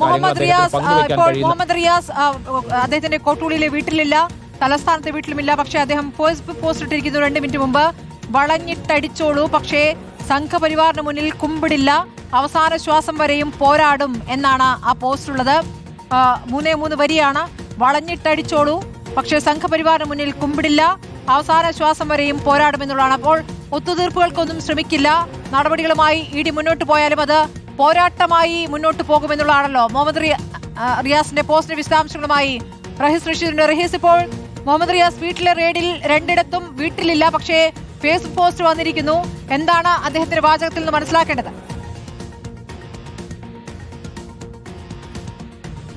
മുഹമ്മദ് റിയാസ് അദ്ദേഹത്തിന്റെ കോട്ടൂളിയിലെ വീട്ടിലില്ല, തലസ്ഥാനത്തെ വീട്ടിലുമില്ല. പക്ഷേ അദ്ദേഹം ഫേസ്ബുക്ക് പോസ്റ്റ് ഇട്ടിരിക്കുന്നു 2 മിനിറ്റ് മുമ്പ്. വളഞ്ഞിട്ടടിച്ചോളൂ, പക്ഷേ സംഘപരിവാറിന് മുന്നിൽ കുമ്പിടില്ല, അവസാന ശ്വാസം വരെയും പോരാടും എന്നാണ് ആ പോസ്റ്റുള്ളത്. 3 വരിയാണ്. വളഞ്ഞിട്ടടിച്ചോളൂ, പക്ഷേ സംഘപരിവാറിന് മുന്നിൽ കുമ്പിടില്ല, അവസാന ശ്വാസം വരെയും പോരാടുമെന്നുള്ളതാണ്. അപ്പോൾ ഒത്തുതീർപ്പുകൾക്കൊന്നും ശ്രമിക്കില്ല, നടപടികളുമായി ഇടി മുന്നോട്ട് പോയാലും അത് പോരാട്ടമായി മുന്നോട്ട് പോകുമെന്നുള്ളതാണല്ലോ മുഹമ്മദ് റിയാസിന്റെ പോസ്റ്റിന്റെ വിശദാംശങ്ങളുമായി റഹീസ് റഷീദുണ്ട്. റഹീസ്, ഇപ്പോൾ മുഹമ്മദ് റിയാസ് വീട്ടിലെ റെയ്ഡിൽ 2 വീട്ടിലില്ല, പക്ഷേ ഫേസ്ബുക്ക് പോസ്റ്റ് വന്നിരിക്കുന്നു. എന്താണ് അദ്ദേഹത്തിന്റെ വാചകത്തിൽ നിന്ന് മനസ്സിലാക്കേണ്ടത്?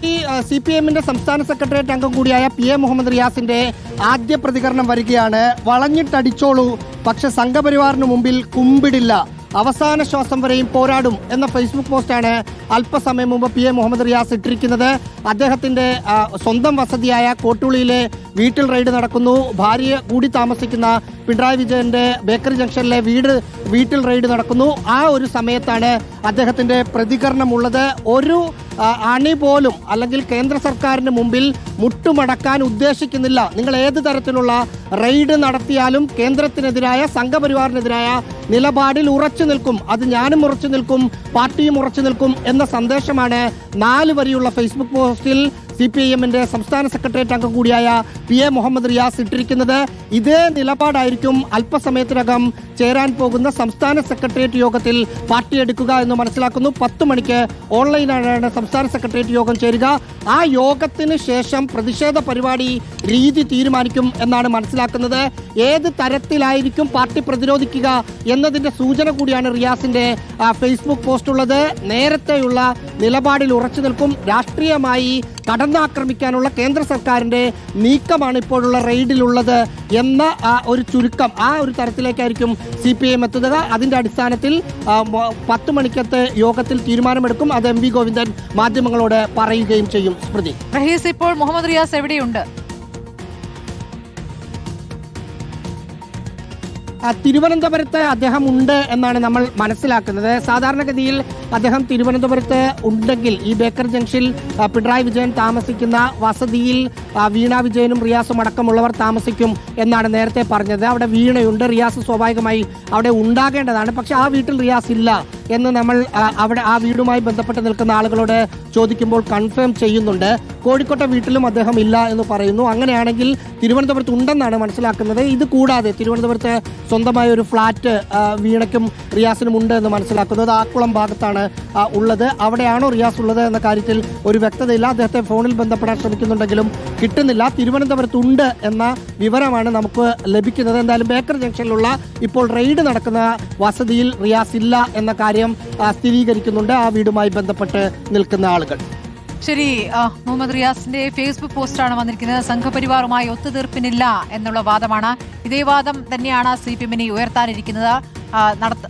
ഈ CPM-ന്റെ സംസ്ഥാന സെക്രട്ടേറിയറ്റ് അംഗം കൂടിയായ PM മുഹമ്മദ് റിയാസിന്റെ ആദ്യ പ്രതികരണം വരികയാണ്. വളഞ്ഞിട്ടടിച്ചോളൂ, പക്ഷെ സംഘപരിവാറിന് മുമ്പിൽ കുമ്പിടില്ല, അവസാന ശ്വാസം വരെയും പോരാടും എന്ന ഫേസ്ബുക്ക് പോസ്റ്റാണ് അല്പസമയം മുമ്പ് PM മുഹമ്മദ് റിയാസ് ഇട്ടിരിക്കുന്നത്. അദ്ദേഹത്തിന്റെ സ്വന്തം വസതിയായ കോട്ടൂളിയിലെ വീട്ടിൽ റെയ്ഡ് നടക്കുന്നു. ഭാര്യ കൂടി താമസിക്കുന്ന പിണറായി വിജയന്റെ ബേക്കറി ജംഗ്ഷനിലെ വീട്ടിൽ റെയ്ഡ് നടക്കുന്നു. ആ ഒരു സമയത്താണ് അദ്ദേഹത്തിന്റെ പ്രതികരണമുള്ളത്. ഒരു അണി പോലും അല്ലെങ്കിൽ കേന്ദ്ര സർക്കാരിന് മുമ്പിൽ മുട്ടുമടക്കാൻ ഉദ്ദേശിക്കുന്നില്ല. നിങ്ങൾ ഏത് തരത്തിലുള്ള റെയ്ഡ് നടത്തിയാലും കേന്ദ്രത്തിനെതിരായ സംഘപരിവാറിനെതിരായ നിലപാടിൽ ഉറച്ചു നിൽക്കും, അത് ഞാനും ഉറച്ചു നിൽക്കും, പാർട്ടിയും ഉറച്ചു നിൽക്കും എന്ന സന്ദേശമാണ് 4 വരിയുള്ള ഫേസ്ബുക്ക് പോസ്റ്റിൽ CPM-ന്റെ സംസ്ഥാന സെക്രട്ടേറിയറ്റ് അംഗം കൂടിയായ PM മുഹമ്മദ് റിയാസ് ഇട്ടിരിക്കുന്നത്. ഇതേ നിലപാടായിരിക്കും അല്പസമയത്തിനകം ചേരാൻ പോകുന്ന സംസ്ഥാന സെക്രട്ടേറിയറ്റ് യോഗത്തിൽ പാർട്ടി എടുക്കുക എന്ന് മനസ്സിലാക്കുന്നു. 10 മണിക്ക് ഓൺലൈനാണ് സംസ്ഥാന സെക്രട്ടേറിയറ്റ് യോഗം ചേരുക. ആ യോഗത്തിന് ശേഷം പ്രതിഷേധ പരിപാടി രീതി തീരുമാനിക്കും എന്നാണ് മനസ്സിലാക്കുന്നത്. ഏത് തരത്തിലായിരിക്കും പാർട്ടി പ്രതിരോധിക്കുക എന്നതിന്റെ സൂചന കൂടിയാണ് റിയാസിന്റെ ഫേസ്ബുക്ക് പോസ്റ്റ് ഉള്ളത്. നേരത്തെയുള്ള നിലപാടിൽ ഉറച്ചു നിൽക്കും. രാഷ്ട്രീയമായി കടന്നാക്രമിക്കാനുള്ള കേന്ദ്ര സർക്കാരിന്റെ നീക്കമാണ് ഇപ്പോഴുള്ള റെയ്ഡിലുള്ളത് എന്ന ഒരു ചുരുക്കം, ആ ഒരു തരത്തിലേക്കായിരിക്കും CPM എത്തുക. അതിന്റെ അടിസ്ഥാനത്തിൽ 10 മണിക്കത്തെ യോഗത്തിൽ തീരുമാനമെടുക്കും. അത് MV ഗോവിന്ദൻ മാധ്യമങ്ങളോട് പറയുകയും ചെയ്യും. സ്മൃതി, റഹീസ്, ഇപ്പോൾ മുഹമ്മദ് റിയാസ് എവിടെയുണ്ട്? തിരുവനന്തപുരത്ത് അദ്ദേഹം ഉണ്ട് എന്നാണ് നമ്മൾ മനസ്സിലാക്കുന്നത്. സാധാരണഗതിയിൽ അദ്ദേഹം തിരുവനന്തപുരത്ത് ഉണ്ടെങ്കിൽ ഈ ബേക്കർ ജംഗ്ഷനിൽ പിണറായി വിജയൻ താമസിക്കുന്ന വസതിയിൽ വീണ വിജയനും റിയാസും അടക്കമുള്ളവർ താമസിക്കും എന്നാണ് നേരത്തെ പറഞ്ഞത്. അവിടെ വീണയുണ്ട്, റിയാസ് സ്വാഭാവികമായി അവിടെ ഉണ്ടാകേണ്ടതാണ്. പക്ഷെ ആ വീട്ടിൽ റിയാസ് ഇല്ല എന്ന് നമ്മൾ അവിടെ ആ വീടുമായി ബന്ധപ്പെട്ട് നിൽക്കുന്ന ആളുകളോട് ചോദിക്കുമ്പോൾ കൺഫേം ചെയ്യുന്നുണ്ട്. കോഴിക്കോട്ടെ വീട്ടിലും അദ്ദേഹം ഇല്ല എന്ന് പറയുന്നു. അങ്ങനെയാണെങ്കിൽ തിരുവനന്തപുരത്ത് ഉണ്ടെന്നാണ് മനസ്സിലാക്കുന്നത്. ഇത് കൂടാതെ തിരുവനന്തപുരത്ത് സ്വന്തമായ ഒരു ഫ്ളാറ്റ് വീണയ്ക്കും റിയാസിനും ഉണ്ട് എന്ന് മനസ്സിലാക്കുന്നത്. ആക്കുളം ഭാഗത്താണ് ഉള്ളത്. അവിടെയാണോ റിയാസ് ഉള്ളത് എന്ന കാര്യത്തിൽ ഒരു വ്യക്തതയില്ല. അദ്ദേഹത്തെ ഫോണിൽ ബന്ധപ്പെടാൻ ശ്രമിക്കുന്നുണ്ടെങ്കിലും കിട്ടുന്നില്ല. തിരുവനന്തപുരത്തുണ്ട് എന്ന വിവരമാണ് നമുക്ക് ലഭിക്കുന്നത്. എന്തായാലും ബേക്കർ ജംഗ്ഷനിലുള്ള ഇപ്പോൾ റെയ്ഡ് നടക്കുന്ന വസതിയിൽ റിയാസ് ഇല്ല എന്ന കാര്യം സ്ഥിരീകരിക്കുന്നുണ്ട് ആ വീടുമായി ബന്ധപ്പെട്ട് നിൽക്കുന്ന ആളുകൾ. ശരി, മുഹമ്മദ് റിയാസിന്റെ ഫേസ്ബുക്ക് പോസ്റ്റാണ് വന്നിരിക്കുന്നത്. സംഘപരിവാറുമായി ഒത്തുതീർപ്പിനില്ല എന്നുള്ള വാദമാണ്. ഇതേ വാദം തന്നെയാണ് CPM-നെ ഉയർത്താനിരിക്കുന്നത്.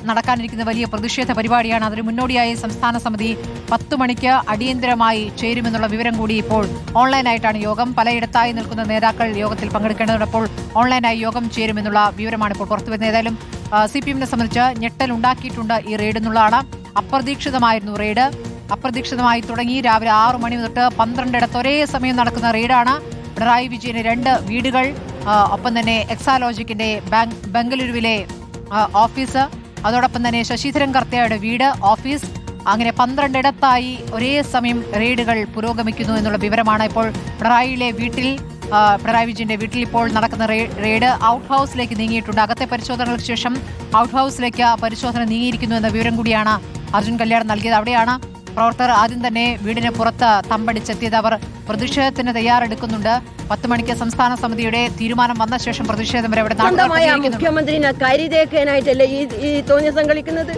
നടക്കാനിരിക്കുന്ന വലിയ പ്രതിഷേധ പരിപാടിയാണ്. അതിന് മുന്നോടിയായി സംസ്ഥാന സമിതി 10 മണിക്ക് അടിയന്തരമായി ചേരുമെന്നുള്ള വിവരം കൂടി ഇപ്പോൾ ഓൺലൈനായിട്ടാണ് യോഗം. പലയിടത്തായി നിൽക്കുന്ന നേതാക്കൾ യോഗത്തിൽ പങ്കെടുക്കേണ്ടതോടൊപ്പം ഓൺലൈനായി യോഗം ചേരുമെന്നുള്ള വിവരമാണ് ഇപ്പോൾ പുറത്തുവരുന്നത്. ഏതായാലും CPM-നെ സംബന്ധിച്ച് ഞെട്ടലുണ്ടാക്കിയിട്ടുണ്ട് ഈ റെയ്ഡ് എന്നുള്ളതാണ്. അപ്രതീക്ഷിതമായിരുന്നു റെയ്ഡ്. അപ്രതീക്ഷിതമായി തുടങ്ങി രാവിലെ 6 മണി തൊട്ട് 12 ഒരേ സമയം നടക്കുന്ന റെയ്ഡാണ്. പിണറായി വിജയന് 2 വീടുകൾ, ഒപ്പം തന്നെ എക്സാലോജിക്കിന്റെ ബംഗളൂരുവിലെ ഓഫീസ്, അതോടൊപ്പം തന്നെ ശശിധരൻ കർത്തയുടെ വീട്, ഓഫീസ്, അങ്ങനെ 12 ഒരേ സമയം റെയ്ഡുകൾ പുരോഗമിക്കുന്നു എന്നുള്ള വിവരമാണ് ഇപ്പോൾ പിണറായി വിജയന്റെ വീട്ടിൽ ഇപ്പോൾ നടക്കുന്ന റെയ്ഡ്. ഔട്ട് ഹൗസിലേക്ക് നീങ്ങിയിട്ടുണ്ട്. അകത്തെ പരിശോധനകൾക്ക് ശേഷം ഔട്ട് ഹൗസിലേക്ക് പരിശോധന നീങ്ങിയിരിക്കുന്നു എന്ന വിവരം കൂടിയാണ് അർജുൻ കല്യാൺ നൽകിയത്. അവിടെയാണ് പ്രവർത്തകർ ആദ്യം തന്നെ വീടിന് പുറത്ത് തമ്പടിച്ചെത്തിയത്. അവർ പ്രതിഷേധത്തിന് തയ്യാറെടുക്കുന്നുണ്ട്. 10 മണിക്ക് സംസ്ഥാന സമിതിയുടെ തീരുമാനം വന്ന ശേഷം പ്രതിഷേധം വരെ അവിടെ മുഖ്യമന്ത്രിനെ കരിതേക്കാനായിട്ടല്ലേ ഈ തോന്നിയ സംഘടിക്കുന്നത്.